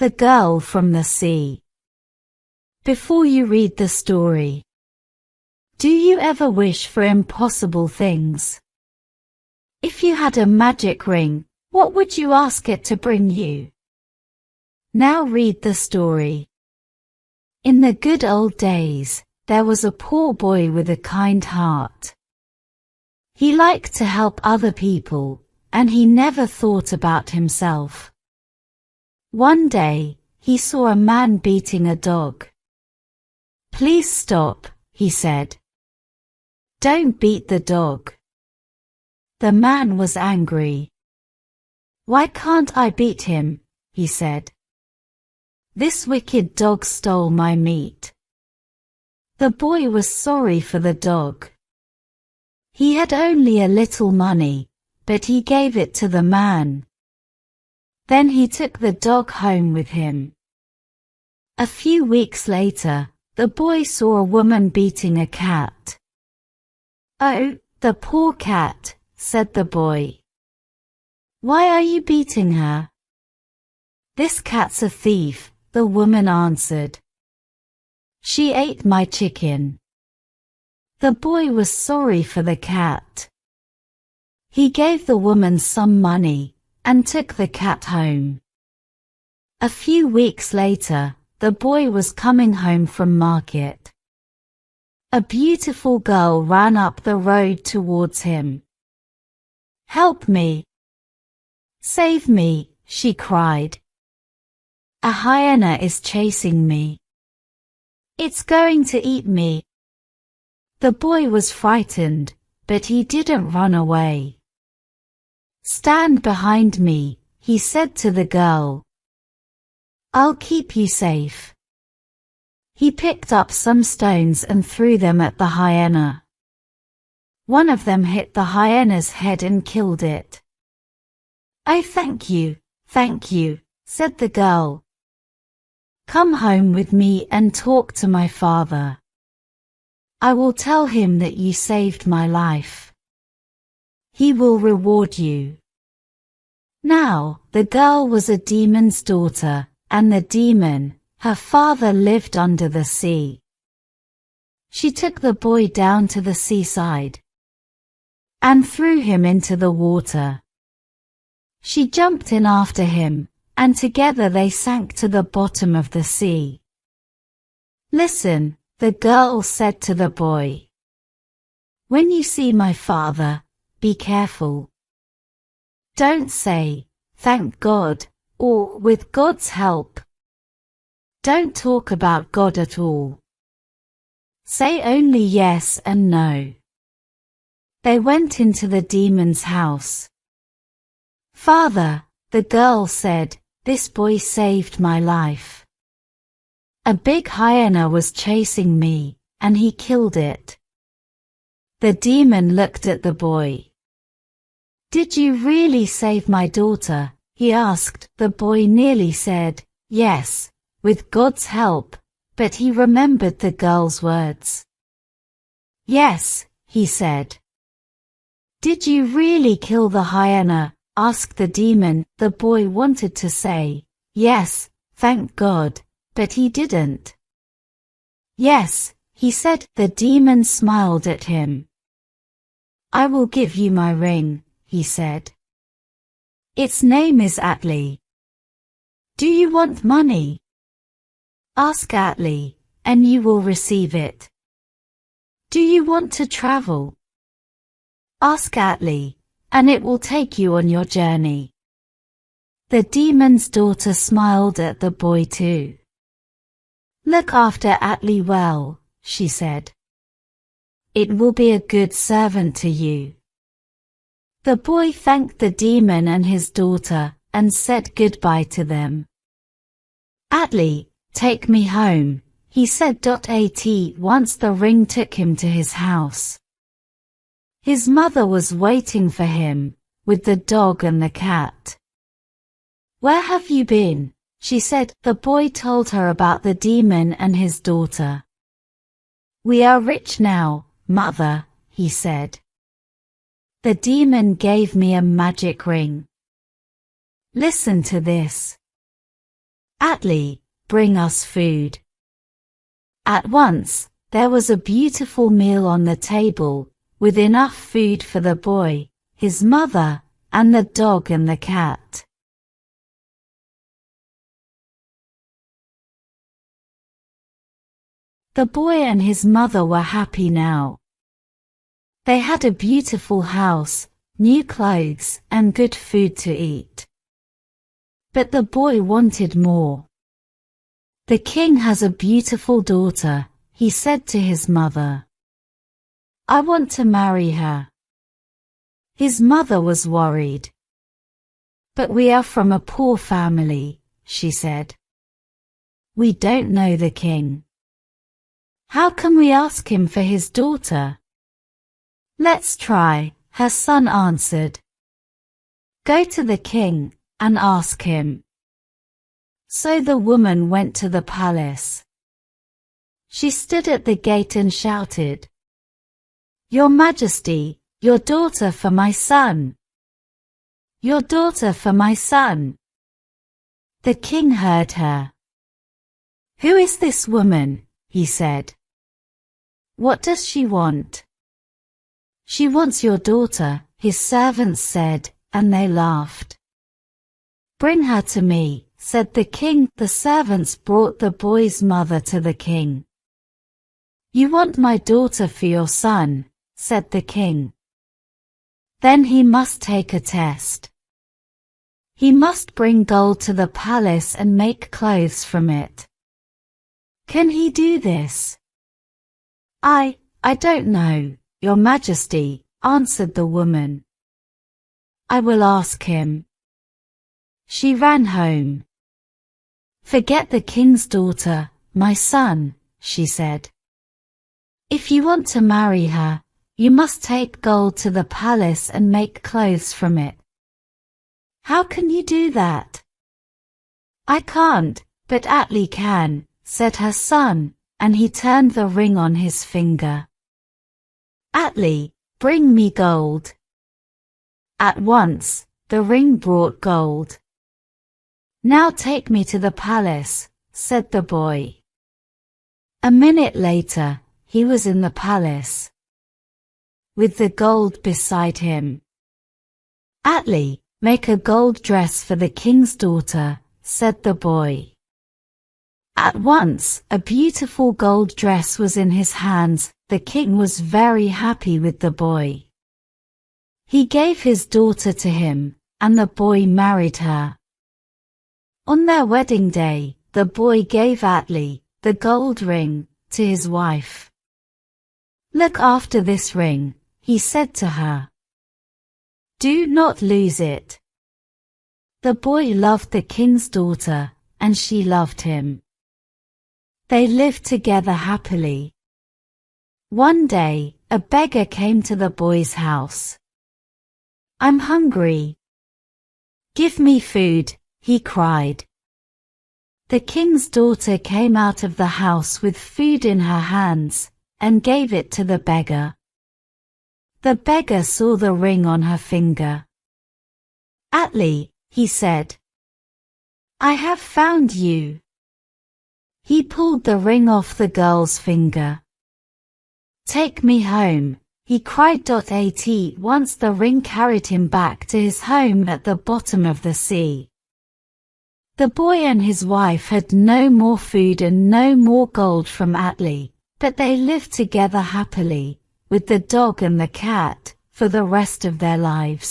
The Girl from the Sea. Before you read the story, do you ever wish for impossible things? If you had a magic ring, what would you ask it to bring you? Now read the story. In the good old days, there was a poor boy with a kind heart. He liked to help other people, and he never thought about himself. One day, he saw a man beating a dog. "Please stop," he said. "Don't beat the dog." The man was angry. "Why can't I beat him?" he said. "This wicked dog stole my meat." The boy was sorry for the dog. He had only a little money, but he gave it to the man. Then he took the dog home with him. A few weeks later, the boy saw a woman beating a cat. "Oh, the poor cat," said the boy. "Why are you beating her?" "This cat's a thief," the woman answered. "She ate my chicken." The boy was sorry for the cat. He gave the woman some money and took the cat home. A few weeks later, the boy was coming home from market. A beautiful girl ran up the road towards him. "Help me! Save me!" she cried. "A hyena is chasing me. It's going to eat me." The boy was frightened, but he didn't run away. "Stand behind me," he said to the girl. "I'll keep you safe." He picked up some stones and threw them at the hyena. One of them hit the hyena's head and killed it. "Oh, thank you," said the girl. "Come home with me and talk to my father. I will tell him that you saved my life. He will reward you." Now, the girl was a demon's daughter, and the demon, her father, lived under the sea. She took the boy down to the seaside and threw him into the water. She jumped in after him, and together they sank to the bottom of the sea. "Listen," the girl said to the boy. "When you see my father, be careful. Don't say, 'Thank God,' or 'with God's help.' Don't talk about God at all. Say only yes and no." They went into the demon's house. "Father," the girl said, "this boy saved my life. A big hyena was chasing me, and he killed it." The demon looked at the boy. "Did you really save my daughter?" he asked. The boy nearly said, "Yes, with God's help," but he remembered the girl's words. "Yes," he said. "Did you really kill the hyena?" asked the demon. The boy wanted to say, "Yes, thank God," but he didn't. "Yes," he said. The demon smiled at him. "I will give you my ring," he said. "Its name is Atli. Do you want money? Ask Atli, and you will receive it. Do you want to travel? Ask Atli, and it will take you on your journey." The demon's daughter smiled at the boy too. "Look after Atli well," she said. "It will be a good servant to you." The boy thanked the demon and his daughter, and said goodbye to them. "Atli, take me home," he said. Once the ring took him to his house. His mother was waiting for him, with the dog and the cat. "Where have you been?" she said. The boy told her about the demon and his daughter. "We are rich now, mother," he said. "The demon gave me a magic ring. Listen to this. Atli, bring us food. At once, there was a beautiful meal on the table, with enough food for the boy, his mother, and the dog and the cat. The boy and his mother were happy now. They had a beautiful house, new clothes, and good food to eat. But the boy wanted more. The king has a beautiful daughter, he said to his mother. I want to marry her. His mother was worried. But we are from a poor family, she said. We don't know the king. How can we ask him for his daughter? Let's try, her son answered. Go to the king and ask him. So the woman went to the palace. She stood at the gate and shouted, Your Majesty, your daughter for my son. Your daughter for my son. The king heard her. Who is this woman? He said. What does she want? She wants your daughter, his servants said, and they laughed. Bring her to me, said the king. The servants brought the boy's mother to the king. You want my daughter for your son, said the king. Then he must take a test. He must bring gold to the palace and make clothes from it. Can he do this? I don't know, Your Majesty, answered the woman. I will ask him. She ran home. Forget the king's daughter, my son, she said. If you want to marry her, you must take gold to the palace and make clothes from it. How can you do that? I can't, but Atli can, said her son, and he turned the ring on his finger. Atli, bring me gold. At once, the ring brought gold. Now take me to the palace, said the boy. A minute later, he was in the palace, with the gold beside him. Atli, make a gold dress for the king's daughter, said the boy. At once, a beautiful gold dress was in his hands. The king was very happy with the boy. He gave his daughter to him, and the boy married her. On their wedding day, the boy gave Atli, the gold ring, to his wife. Look after this ring, he said to her. Do not lose it. The boy loved the king's daughter, and she loved him. They lived together happily. One day, a beggar came to the boy's house. I'm hungry. Give me food, he cried. The king's daughter came out of the house with food in her hands, and gave it to the beggar. The beggar saw the ring on her finger. Atli, he said. I have found you. He pulled the ring off the girl's finger. Take me home, he cried. At once the ring carried him back to his home at the bottom of the sea. The boy and his wife had no more food and no more gold from Atli, but they lived together happily, with the dog and the cat, for the rest of their lives.